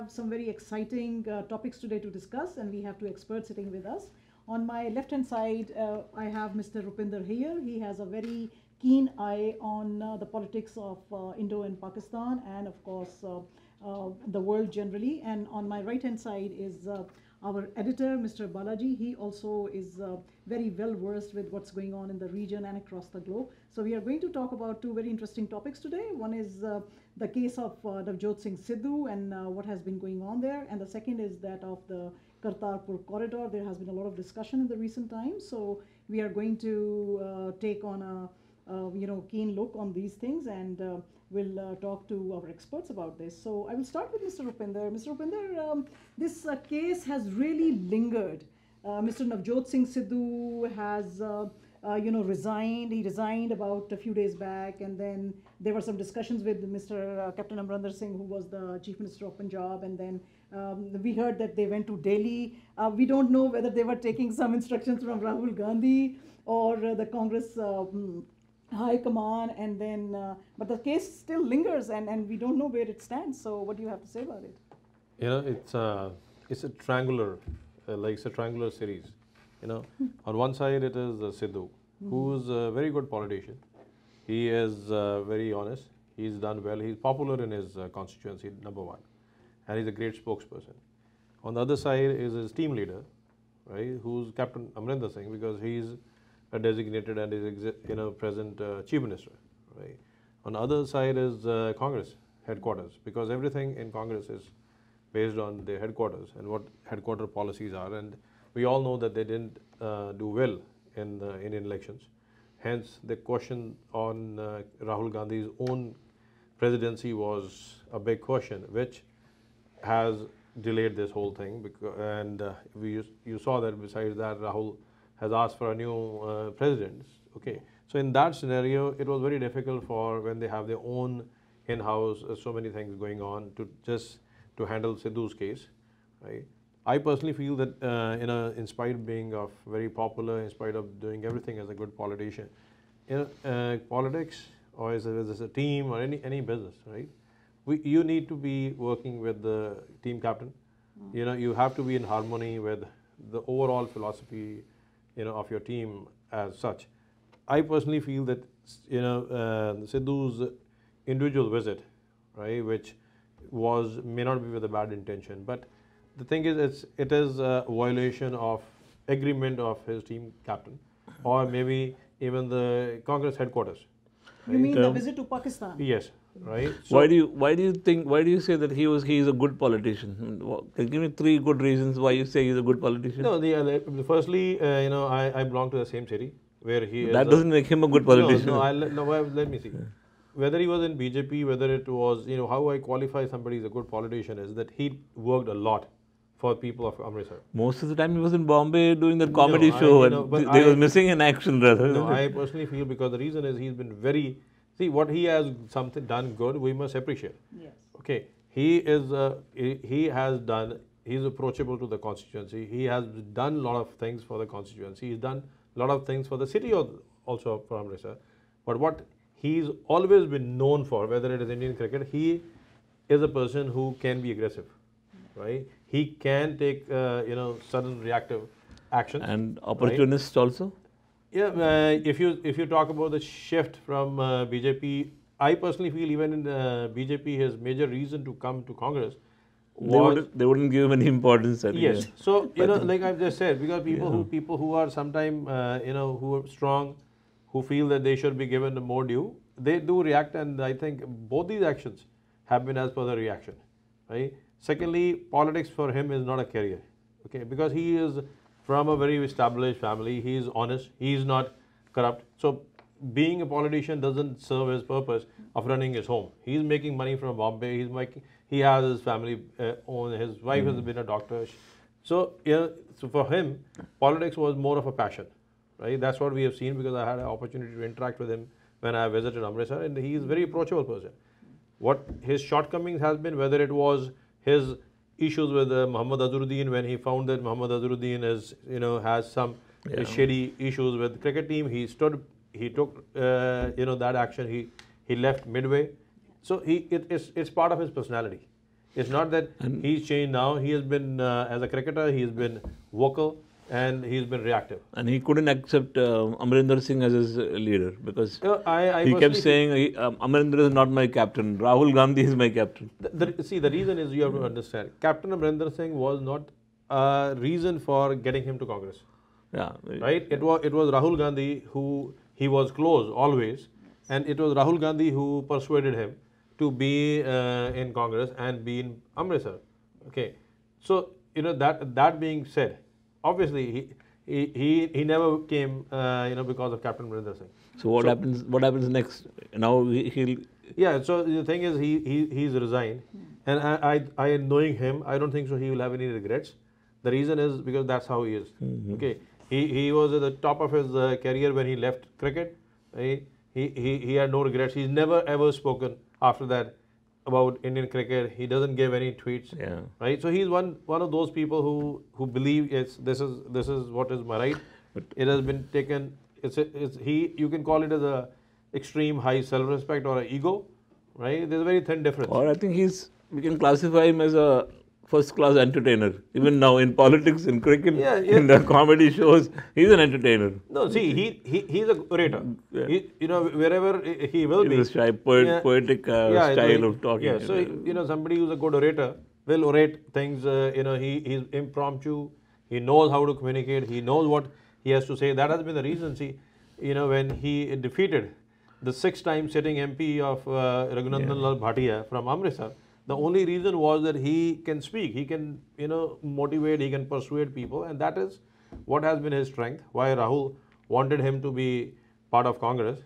have some very exciting topics today to discuss, and we have two experts sitting with us. On my left-hand side, I have Mr. Rupinder here. He has a very keen eye on the politics of Indo and Pakistan, and of course, the world generally. And on my right-hand side is our editor, Mr. Balaji. He also is very well versed with what's going on in the region and across the globe. So we are going to talk about two very interesting topics today. One is the case of Navjot Singh Sidhu and what has been going on there. And the second is that of the Kartarpur Corridor. There has been a lot of discussion in the recent times. So we are going to take on a keen look on these things, and we'll talk to our experts about this. So I will start with Mr. Rupinder. Mr. Rupinder, this case has really lingered. Mr. Navjot Singh Sidhu has resigned. He resigned about a few days back, and then there were some discussions with Mr. Captain Amarinder Singh, who was the Chief Minister of Punjab, and then we heard that they went to Delhi. We don't know whether they were taking some instructions from Rahul Gandhi or the Congress High Command, and then but the case still lingers, and we don't know where it stands. So what do you have to say about it? You know, it's a triangular, it's a triangular series. You know, on one side it is Sidhu, who's a very good politician. He is very honest. He's done well. He's popular in his constituency, number one, and he's a great spokesperson. On the other side is his team leader, right, who's Captain Amarinder Singh, because he's a designated and is present Chief Minister, right. On the other side is Congress headquarters, because everything in Congress is based on their headquarters and what headquarter policies are, and we all know that they didn't do well in the Indian elections. Hence, the question on Rahul Gandhi's own presidency was a big question, which has delayed this whole thing. Because, and you saw that besides that, Rahul has asked for a new president. Okay, so in that scenario, it was very difficult for when they have their own in-house, so many things going on to handle Sidhu's case, right? I personally feel that in spite of being very popular, in spite of doing everything as a good politician, politics or as a team or any business, right? You need to be working with the team captain. You know, you have to be in harmony with the overall philosophy, of your team as such. I personally feel that Sidhu's individual visit, right, which may not be with a bad intention, but the thing is, it is a violation of agreement of his team captain, or maybe even the Congress headquarters. Right? You mean the visit to Pakistan? Yes, right. So why do you say that he is a good politician? Give me three good reasons why you say he's a good politician. No, firstly, I belong to the same city where he. That doesn't make him a good politician. Let me see. Whether he was in BJP, whether it was, how I qualify somebody as a good politician is that he worked a lot for people of Amritsar. Most of the time he was in Bombay doing the comedy show, and they were missing in action rather. No, I personally feel, because the reason is he's been very, what he has done good, we must appreciate. Yes. Okay, he's approachable to the constituency. He has done a lot of things for the constituency. He's done a lot of things for the city also for Amritsar. But what he's always been known for, whether it is Indian cricket, he is a person who can be aggressive, right? He can take, sudden reactive action. And opportunist, right? Also? Yeah, if you talk about the shift from BJP, I personally feel even in BJP, his major reason to come to Congress was they wouldn't give him any importance. Yes, so like I've just said, because people who are sometimes who are strong, who feel that they should be given more due, they do react, and I think both these actions have been as per the reaction, right? Secondly, politics for him is not a career, okay, because he is from a very established family. He is honest. He is not corrupt. So being a politician doesn't serve his purpose of running his home. He is making money from Bombay. He has his family own. His wife has been a doctor. So so for him, politics was more of a passion, right? That's what we have seen, because I had an opportunity to interact with him when I visited Amritsar, and he is a very approachable person. What his shortcomings has been, whether it was his issues with Muhammad Azharuddin, when he found that Muhammad Azharuddin has some shady issues with the cricket team, he took that action. He left midway. So it's part of his personality. It's not that he's changed now. He has been, as a cricketer, he has been vocal and he's been reactive. And he couldn't accept Amarinder Singh as his leader because I he kept personally saying, Amarinder is not my captain, Rahul Gandhi is my captain. see, the reason is you have to understand. Captain Amarinder Singh was not a reason for getting him to Congress. Yeah. Right? It was Rahul Gandhi who he was close always, and it was Rahul Gandhi who persuaded him to be in Congress and be in Amritsar. Okay, so that being said, obviously he never came because of Captain Amarinder Singh. So what happens? What happens next? Now he'll. Yeah. So the thing is, he's resigned, and I knowing him, I don't think so he will have any regrets. The reason is because that's how he is. Okay. He was at the top of his career when he left cricket. He had no regrets. He's never ever spoken after that about Indian cricket. He doesn't give any tweets. Yeah. Right. So he's one of those people who believe this is what is my right. But it has been taken. You can call it as a extreme high self-respect or an ego. Right. There's a very thin difference. Or I think we can classify him as a first-class entertainer. Even now in politics, in cricket, in the comedy shows, he's an entertainer. No, see, he's a orator. Yeah. Wherever he will be. He's a shy, poetic style of talking. Yeah, so, somebody who's a good orator will orate things, he's impromptu, he knows how to communicate, he knows what he has to say. That has been the reason, see, when he defeated the 6-time sitting MP of Raghunandan Lal Bhatia from Amritsar, the only reason was that he can speak, he can, motivate, he can persuade people, and that is what has been his strength, why Rahul wanted him to be part of Congress.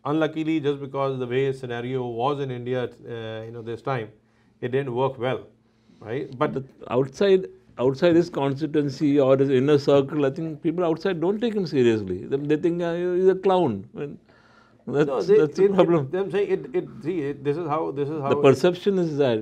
Unluckily, just because the way his scenario was in India, this time, it didn't work well, right? But outside his constituency or his inner circle, I think people outside don't take him seriously. They think he's a clown. That's the problem. I'm saying this is how the perception is that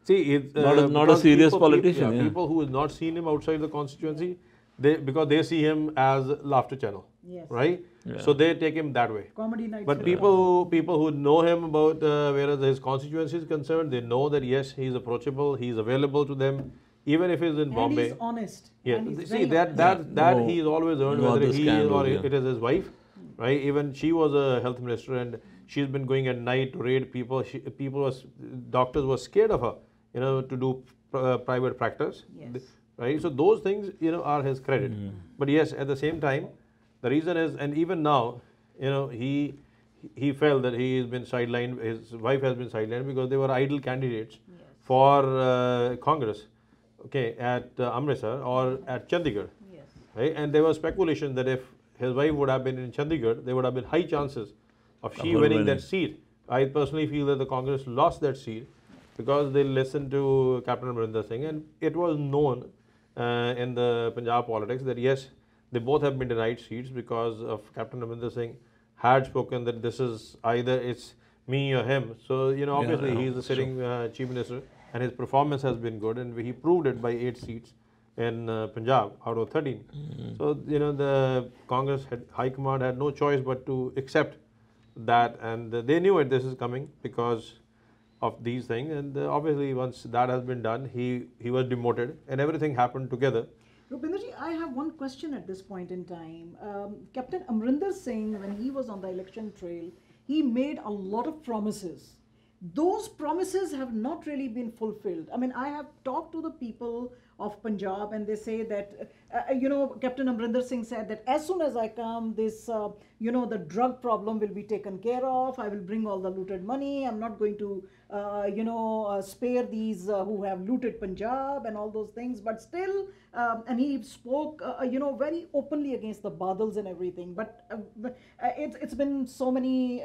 it's not a serious politician. People who has not seen him outside the constituency, because they see him as laughter channel, right? Yeah. So they take him that way. Comedy night. But people who know him about whereas his constituency is concerned, they know that yes, he's approachable, he's available to them, even if he's in Bombay. And he's honest. Yeah, see that he's always earned, whether he or it is his wife. Right, even she was a health minister, and she's been going at night to raid people. Doctors were scared of her, to do private practice. Yes. Right, so those things, are his credit. But yes, at the same time, the reason is, and even now, he felt that he has been sidelined. His wife has been sidelined because they were idle candidates for Congress, okay, at Amritsar or at Chandigarh. Yes. Right, and there was speculation that if his wife would have been in Chandigarh, there would have been high chances of she winning that seat. I personally feel that the Congress lost that seat because they listened to Captain Amarinder Singh, and it was known in the Punjab politics that yes, they both have been denied seats because of Captain Amarinder Singh had spoken that this is either it's me or him. So, obviously he's the sitting chief minister, and his performance has been good, and he proved it by 8 seats in Punjab out of 13. So, the Congress High Command had no choice but to accept that, and they knew this is coming because of these things, and obviously once that has been done, he was demoted, and everything happened together. Rupinderji, I have one question at this point in time. Captain Amarinder Singh, when he was on the election trail, he made a lot of promises. Those promises have not really been fulfilled. I mean, I have talked to the people of Punjab, and they say that, Captain Amarinder Singh said that as soon as I come, this, the drug problem will be taken care of. I will bring all the looted money. I'm not going to, spare these who have looted Punjab and all those things. But still, and he spoke, very openly against the Badals and everything. But it's been so many,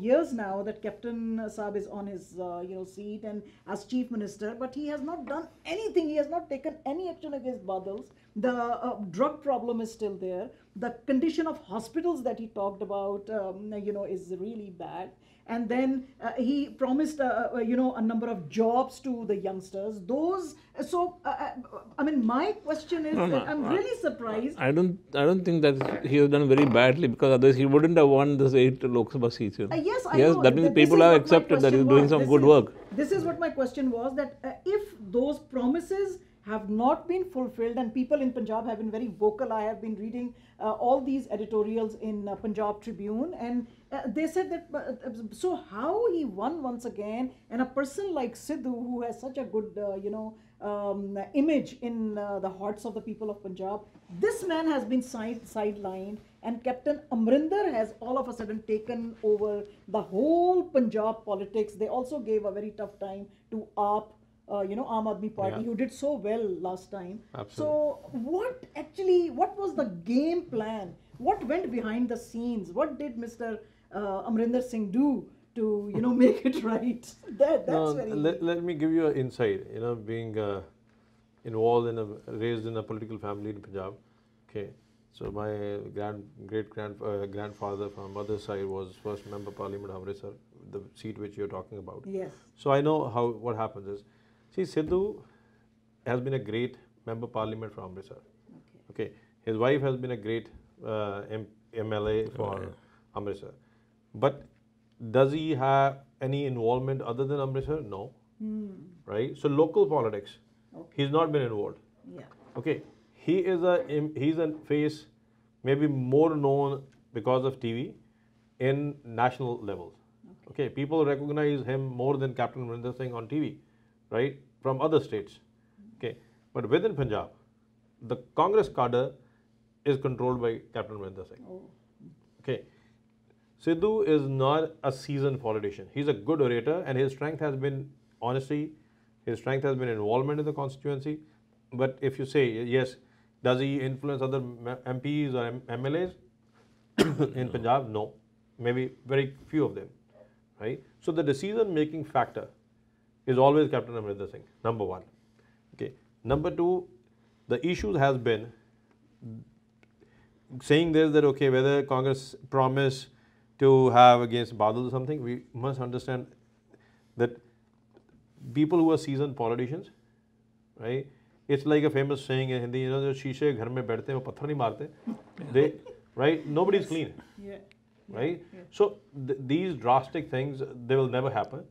years now that Captain Saab is on his, seat and as chief minister, but he has not done anything. He has not taken any action against Badals. The drug problem is still there. The condition of hospitals that he talked about, is really bad. And then he promised, a number of jobs to the youngsters. I mean, my question is, I'm really surprised. I don't think that he has done very badly, because otherwise he wouldn't have won this 8 Lok Sabha seats. Yes, I know. That means people have accepted that he's doing some good work. This is what my question was, that if those promises have not been fulfilled, and people in Punjab have been very vocal. I have been reading all these editorials in Punjab Tribune, and they said that, so how he won once again, and a person like Sidhu, who has such a good, image in the hearts of the people of Punjab, this man has been sidelined, and Captain Amarinder has all of a sudden taken over the whole Punjab politics. They also gave a very tough time to AAP, Aam Aadmi Party, who did so well last time. Absolutely. So what was the game plan? What went behind the scenes? What did Mr. Amarinder Singh do to, make it right? Let me give you an insight. Being involved raised in a political family in Punjab. Okay, so my great grandfather from mother's side was first member Parliament of Amritsar, the seat which you're talking about. Yes. So I know what happens is, see, Sidhu has been a great member Parliament for Amritsar. Okay. His wife has been a great MLA for Amritsar. But does he have any involvement other than Amritsar? No. Right? So local politics, he's not been involved. Yeah. Okay. He's a face maybe more known because of TV in national levels. Okay. People recognize him more than Captain Amarinder Singh on TV, right? From other states. Okay. But within Punjab, the Congress cadre is controlled by Captain Amarinder Singh. Okay. Sidhu is not a seasoned politician. He's a good orator, and his strength has been honesty. His strength has been involvement in the constituency. But if you say, yes, does he influence other MPs or MLAs in Punjab? No. Maybe very few of them. Right? So the decision-making factor is always Captain Amarinder Singh, number one. Okay. Number two, the issues has been saying this, that okay, whether Congress promise to have against Badal or something, we must understand that people who are seasoned politicians, right? It's like a famous saying in Hindi, jo sheeshe ghar mein baithte hain, wo patthar nahi marte. Right? Nobody's clean. Yeah. Right? Yeah. So these drastic things, they will never happen.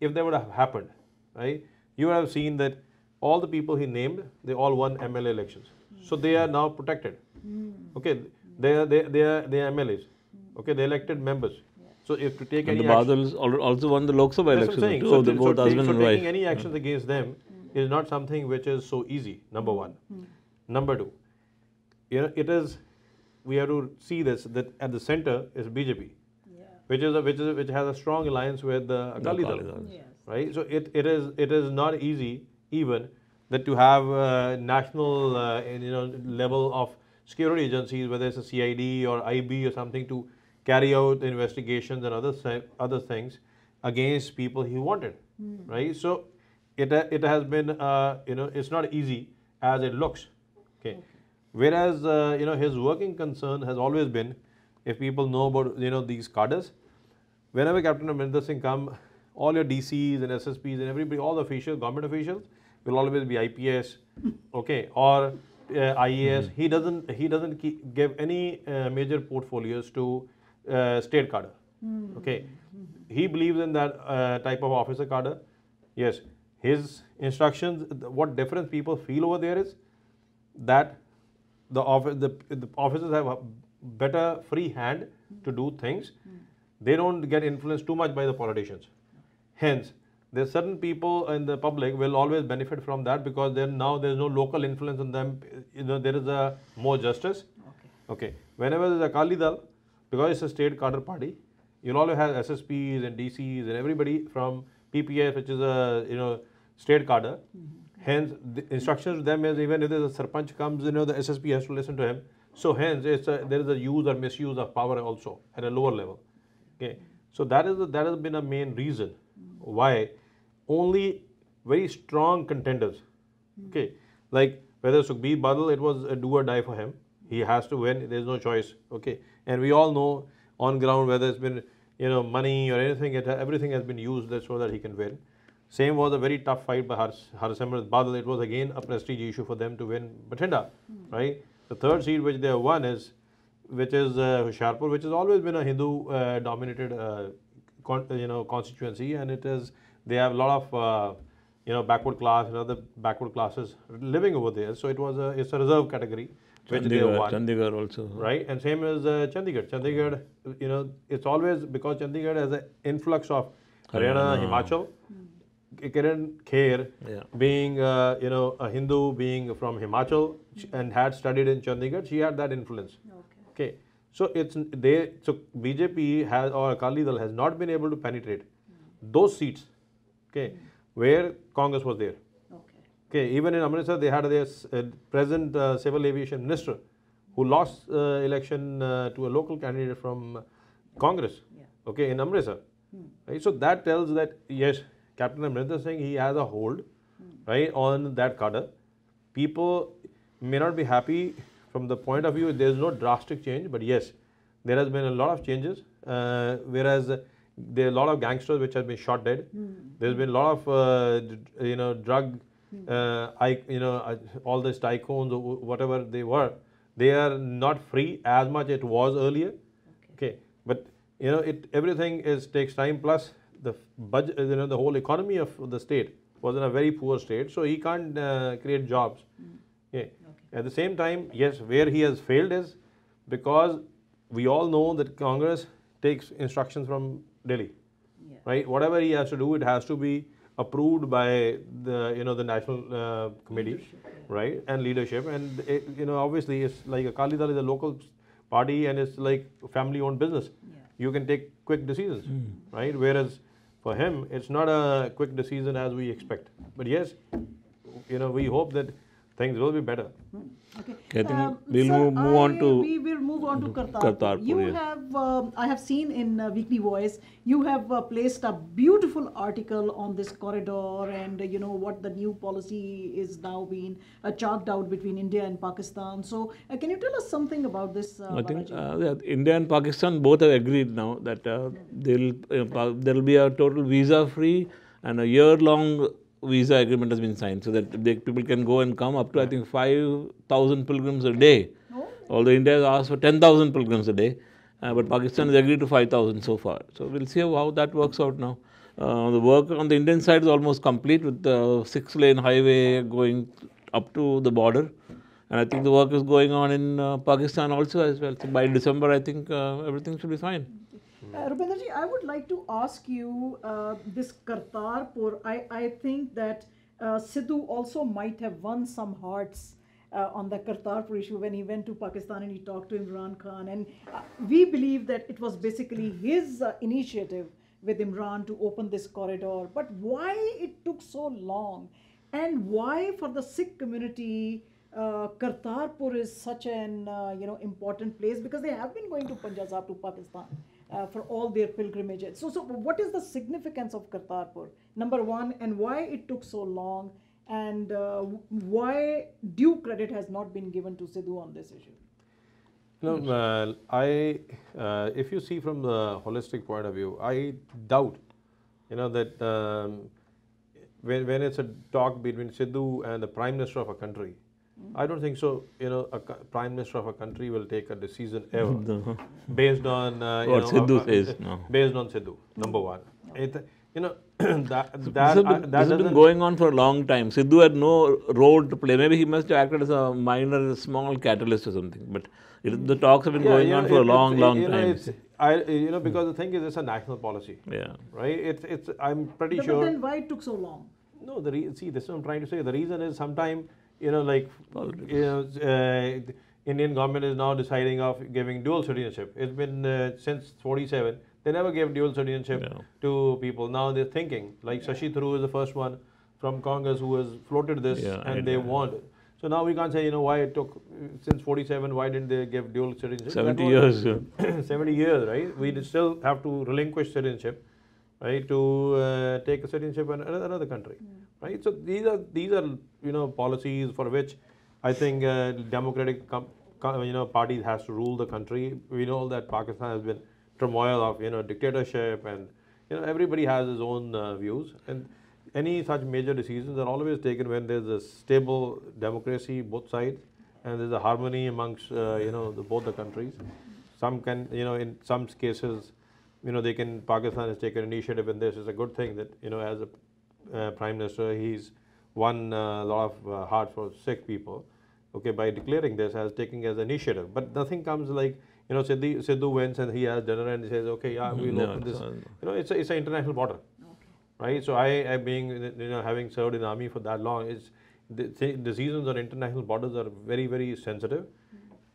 If they would have happened, right, you would have seen that all the people he named, they all won MLA elections. So they are now protected. Okay, they are MLAs. Okay, they elected members. So if to take and any the action, Badals also won the Lok Sabha election. So taking any actions against them is not something which is so easy. Number one. Number two, it is. We have to see this, that at the center is BJP, which has a strong alliance with the Akali Dal, right? So it is not easy even that to have national level of security agencies, whether it's a CID or IB or something, to carry out investigations and other things against people he wanted, right? So it has been it's not easy as it looks. Okay. Whereas his working concern has always been, if people know about these cadres, whenever Captain Amarinder Singh come, all your DCs and SSPs and everybody, all the officials, government officials, will always be IPS, okay, or IAS. He doesn't give any major portfolios to state cadre. Okay, he believes in that type of officer cadre. Yes, his instructions. What difference people feel over there is that the officers have a better free hand to do things. They don't get influenced too much by the politicians. Hence, there's certain people in the public will always benefit from that, because then now there's no local influence on them. There is a more justice. Okay. Whenever there's a Akali Dal, because it's a state cadre party, you'll always have SSPs and DCs and everybody from PPF, which is a state cadre. Hence, the instructions to them is, even if there's a Sarpanch comes, the SSP has to listen to him. So hence, there is a use or misuse of power also at a lower level. Okay, so that has been a main reason why only very strong contenders. Okay, like whether Sukhbir Badal, it was a do or die for him. He has to win. There's no choice. Okay, and we all know on ground whether it's been money or anything, everything has been used so that he can win. Same was a very tough fight by Harsimrat Badal. It was again a prestige issue for them to win Bathinda, right? The third seat which they have won which is Hoshiarpur, which has always been a Hindu dominated constituency, and they have a lot of backward class and other backward classes living over there. So it's a reserve category which they have won. Chandigarh also. Right, and same as Chandigarh. Chandigarh, it's always because Chandigarh has an influx of Haryana, Himachal. Kiran Kher, being a Hindu, being from Himachal and had studied in Chandigarh, she had that influence. Okay. So BJP has, or Akali Dal has not been able to penetrate those seats, okay, where Congress was there. Okay. Even in Amritsar, they had their present civil aviation minister who lost election to a local candidate from Congress. Okay, in Amritsar. Right. So that tells that yes, Captain Amarinder Singh, he has a hold, right, on that cadre. People may not be happy from the point of view, there is no drastic change, but yes, there has been a lot of changes, whereas there are a lot of gangsters which have been shot dead. There's been a lot of, drug, all these tycoons or whatever they are not free as much it was earlier. Okay, but everything takes time, plus the budget, the whole economy of the state was in a very poor state, so he can't create jobs. Okay. At the same time, yes, where he has failed is because we all know that Congress takes instructions from Delhi, right? Whatever he has to do, it has to be approved by the national committee, right, and leadership. And obviously, it's like Akali Dal is a local party and it's like family-owned business. You can take quick decisions, right? Whereas for him, it's not a quick decision as we expect. But yes, we hope that things will be better. Okay, I think we'll move on to. We will move on to Kartarpur. I have seen in Weekly Voice, you have placed a beautiful article on this corridor and what the new policy is now being chalked out between India and Pakistan. So can you tell us something about this? I think India and Pakistan both have agreed now that there will be a total visa-free and a year-long visa agreement has been signed, so that people can go and come up to I think 5,000 pilgrims a day. Although India has asked for 10,000 pilgrims a day, but Pakistan has agreed to 5,000 so far. So we'll see how that works out now. The work on the Indian side is almost complete with the 6-lane highway going up to the border, and I think the work is going on in Pakistan also as well. So by December, I think everything should be fine. Rupinder ji, I would like to ask you this Kartarpur. I think that Sidhu also might have won some hearts on the Kartarpur issue when he went to Pakistan and he talked to Imran Khan. And we believe that it was basically his initiative with Imran to open this corridor. But why it took so long, and why for the Sikh community Kartarpur is such an important place, because they have been going to Punjab to Pakistan for all their pilgrimages. So what is the significance of Kartarpur, number one, and why it took so long, and why due credit has not been given to Sidhu on this issue? If you see from the holistic point of view, I doubt, that when it's a talk between Sidhu and the Prime Minister of a country, I don't think so. A Prime Minister of a country will take a decision ever based on what Sidhu says. No. Based on Sidhu. Number one, that has been going on for a long time. Sidhu had no role to play. Maybe he must have acted as a minor, small catalyst or something. But the talks have been going on for a long time. Because the thing is, it's a national policy. Yeah. Right. I'm pretty sure. But then why it took so long? No, see, this is what I'm trying to say. The reason is sometime. Indian government is now deciding of giving dual citizenship. It's been since 47. They never gave dual citizenship to people. Now they're thinking, like Shashi Tharoor is the first one from Congress who has floated this, and they want it. So now we can't say, why it took since 47. Why didn't they give dual citizenship? 70 years. 70 years, right? We still have to relinquish citizenship, right, to take a citizenship in another country, right? So these are policies for which I think democratic parties has to rule the country. We know that Pakistan has been turmoil of dictatorship, and everybody has his own views, and any such major decisions are always taken when there's a stable democracy both sides, and there's a harmony amongst both the countries. Some can in some cases Pakistan has taken initiative in this. It's a good thing that as a prime minister he's won a lot of heart for Sikh people. Okay, by declaring this as taking as initiative, but nothing comes like Sidhu wins and he has dinner and he says, okay, yeah, we'll open this. It's an international border, right? So I being having served in the army for that long, the decisions on international borders are very, very sensitive.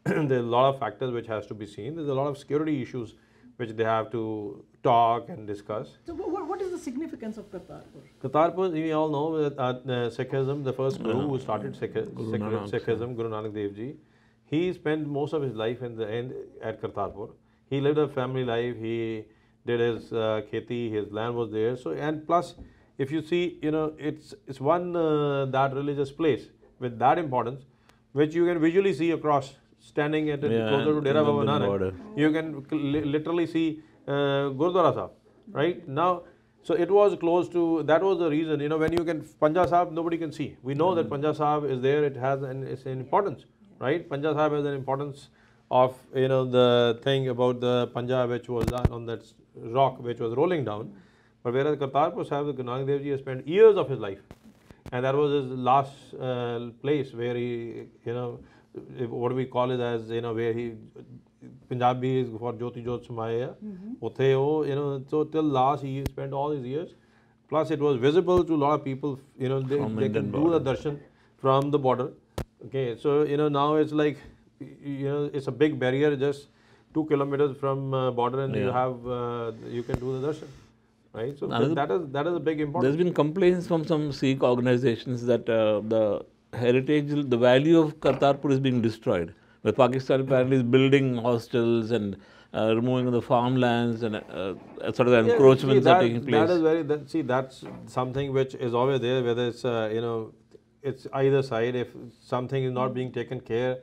There's a lot of factors which has to be seen. There's a lot of security issues which they have to talk and discuss. So what is the significance of Kartarpur? Kartarpur, we all know that Sikhism, the first guru who started Sikhism, Guru Nanak Dev Ji, he spent most of his life in the end at Kartarpur. He lived a family life. He did his kheti. His land was there. So and plus, if you see, it's one that religious place with that importance, which you can visually see across. Standing at closer to Dera Baba Nanak, you can literally see Gurdwara Sahib, right? Now, so it was close to, that was the reason, when you can, Panja Sahib, nobody can see. We know that Panja Sahib is there, it has it's an importance, right? Panja Sahib has an importance of, the thing about the Panja which was on that rock which was rolling down. But whereas Kartarpur Sahib, Guru Nanak Dev Ji has spent years of his life, and that was his last place where he, what do we call it as, where he, Punjabi is for Jyoti Jyot Samaya, so till last he spent all his years. Plus it was visible to a lot of people, they can do the darshan from the border. Okay, so now it's like, it's a big barrier, just 2 kilometers from border, and you can do the darshan. Right, so that is a big importance. There's been complaints from some Sikh organizations that the heritage, the value of Kartarpur is being destroyed. But Pakistan apparently is building hostels and removing the farmlands and sort of the encroachments are taking place. That's something which is always there, whether it's it's either side. If something is not being taken care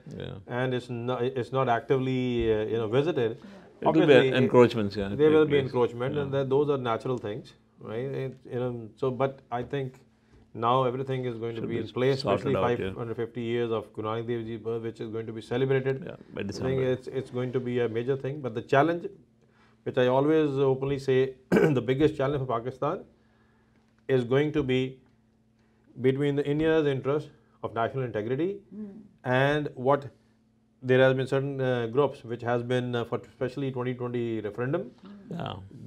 and it's not actively visited, obviously encroachments. There will be encroachment, and those are natural things, right? So, but I think now everything is going to be in place, especially 550 years of Guru Nanak Dev Ji birth, which is going to be celebrated. By I December. think it's going to be a major thing. But the challenge, which I always openly say, the biggest challenge for Pakistan is going to be between the India's interest of national integrity and what there has been certain groups which has been for especially 2020 referendum.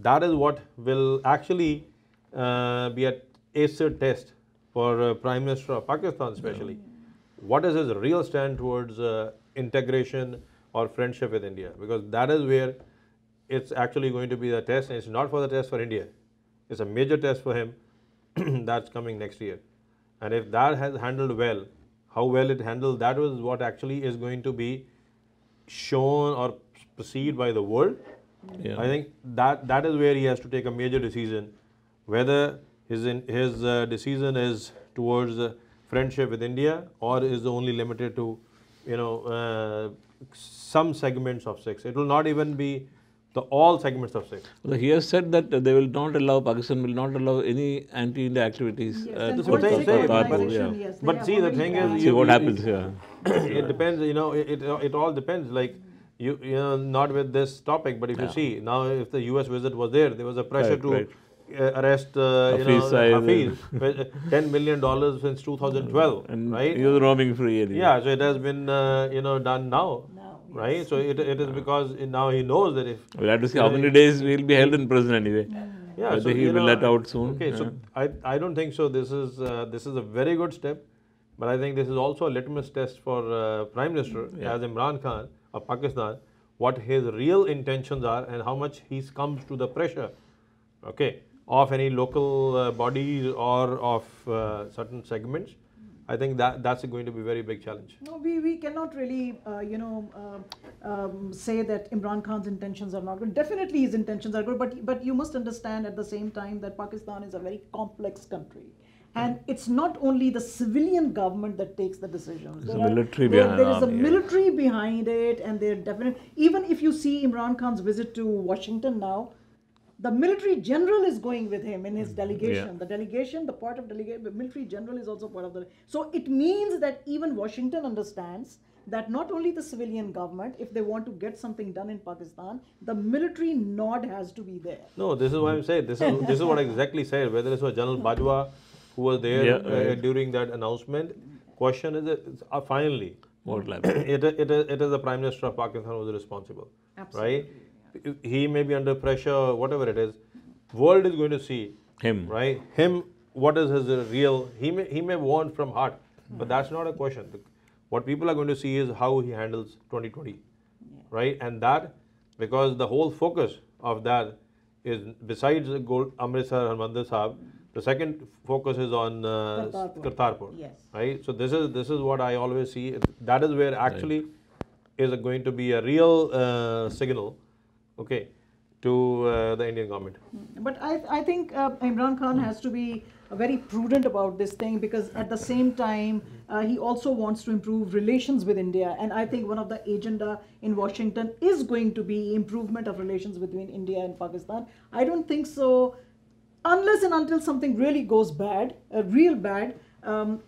That is what will actually be an acid test for Prime Minister of Pakistan especially. What is his real stand towards integration or friendship with India? Because that is where it's actually going to be the test, and it's not for the test for India. It's a major test for him that's coming next year. And if that has handled well, how well it handled, that was what actually is going to be shown or perceived by the world. I think that is where he has to take a major decision, whether his decision is towards friendship with India or is only limited to some segments of Sikhs. It will not even be all segments of Sikhs. Well, he has said that they will not allow, Pakistan will not allow any anti-India activities. Yes, but see, the thing is, see what happens. It depends. It all depends. Like not with this topic, but if you see now, if the US visit was there was a pressure to arrest Hafiz, $10 million since 2012, and right? he was roaming free. Anyway. Yeah, so it has been done now. Right, so it is because now he knows that if we'll have to see how many days we'll be held in prison anyway. Yeah, so he will let out soon. Okay, so I don't think so. This is a very good step, but I think this is also a litmus test for Prime Minister as Imran Khan of Pakistan, what his real intentions are and how much he comes to the pressure, of any local bodies or of certain segments. I think that's going to be a very big challenge. No, we cannot really, say that Imran Khan's intentions are not good. Definitely his intentions are good, but you must understand at the same time that Pakistan is a very complex country. And it's not only the civilian government that takes the decisions. There's a military behind There is a army, yeah. military behind it, and they're definitely, even if you see Imran Khan's visit to Washington now, the military general is going with him in his delegation. Yeah. The delegation, the part of delegation, the military general is also part of the. So it means that even Washington understands that not only the civilian government, if they want to get something done in Pakistan, the military nod has to be there. No, this is what I'm saying. This is what I exactly said. Whether it was General Bajwa who was there Yeah, during that announcement, question is that finally What like it is the Prime Minister of Pakistan who is responsible, Absolutely, right? He may be under pressure, whatever it is. World is going to see him? right? Him, what is his real? He may want from heart, but that's not a question. What people are going to see is how he handles 2020, right? And that, because the whole focus of that is, besides Amritsar and Mandir Sahib, the second focus is on Kartarpur, Yes. right? So this is what I always see. That is where actually is going to be a real signal, okay, to the Indian government. But I think Imran Khan has to be very prudent about this thing, because at the same time he also wants to improve relations with India, and I think one of the agenda in Washington is going to be improvement of relations between India and Pakistan. I don't think so unless and until something really goes bad, real bad.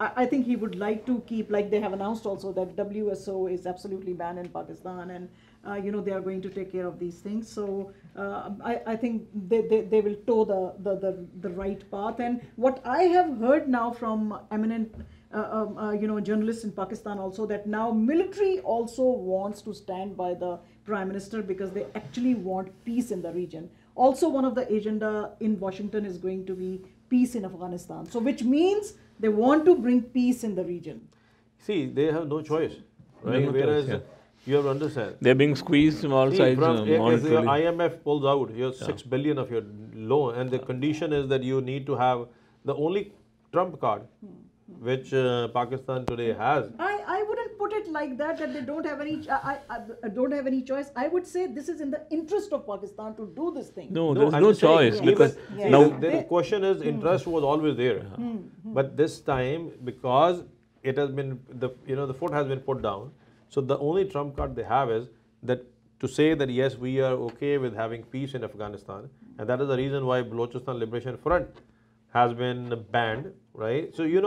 I think he would like to keep, like they have announced also, that WSO is absolutely banned in Pakistan, and they are going to take care of these things. So I think they will toe the right path. And what I have heard now from eminent journalists in Pakistan also, that now military also wants to stand by the Prime Minister, because they actually want peace in the region. Also, one of the agenda in Washington is going to be peace in Afghanistan. So which means they want to bring peace in the region. See, they have no choice, right? No choice, Whereas yeah. you have to understand. They're being squeezed from all sides. If the monetarily. IMF pulls out your 6 billion of your loan, and the condition is that you need to have the only trump card which Pakistan today has. I wouldn't put it like that they don't have any don't have any choice. I would say this is in the interest of Pakistan to do this thing. No, there's I'm no just saying, choice, even- because Yes. now the question is, interest was always there, but this time, because it has been the foot has been put down, so the only trump card they have is that to say that yes, we are okay with having peace in Afghanistan, and that is the reason why Balochistan Liberation Front has been banned, right? So it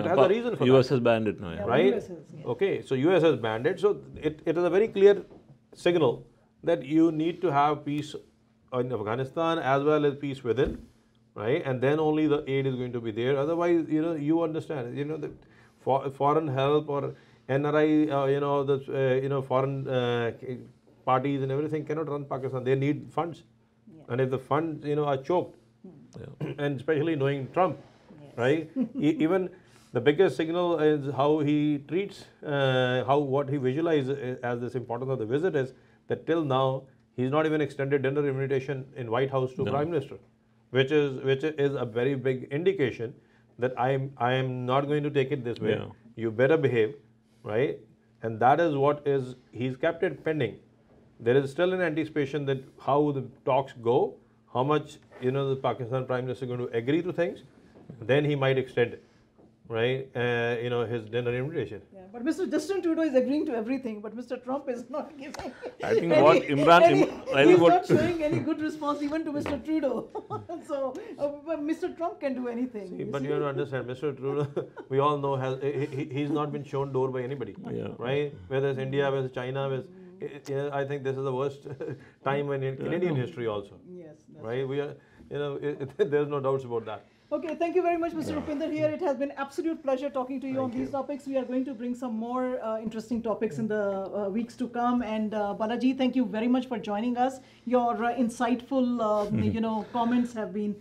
has a reason for US that. has banned it now. Yeah. Yeah. Right? US has, yeah. Okay, so US has banned it. So it is a very clear signal that you need to have peace in Afghanistan as well as peace within, right? And then only the aid is going to be there. Otherwise, you understand, the foreign help or NRI, foreign parties and everything cannot run Pakistan. They need funds, and if the funds, are choked, and especially knowing Trump, right? Even the biggest signal is how he treats, what he visualizes as this importance of the visit is that till now he's not even extended dinner invitation in White House to Prime Minister, which is a very big indication that I am not going to take it this way. Yeah. You better behave, right? And that is what he's kept it pending. There is still an anticipation that how the talks go, how much the Pakistan Prime Minister is going to agree to things, then he might extend, right? His dinner invitation. Yeah, but Mr. Justin Trudeau is agreeing to everything, but Mr. Trump is not giving. I think what Imran, he's not showing any good response even to Mr. Trudeau. So Mr. Trump can do anything. See, but you have to understand, Mr. Trudeau, we all know he's not been shown door by anybody, right? Whether it's India, whether it's China, I think this is the worst time in Canadian history also. Yes. Right? We are, there's no doubts about that. Okay, thank you very much, Mr. Rupinder. Here, it has been absolute pleasure talking to you on these topics. We are going to bring some more interesting topics in the weeks to come. And Balaji, thank you very much for joining us. Your insightful, comments have been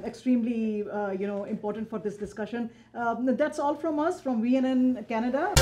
extremely, important for this discussion. That's all from us from VNN Canada.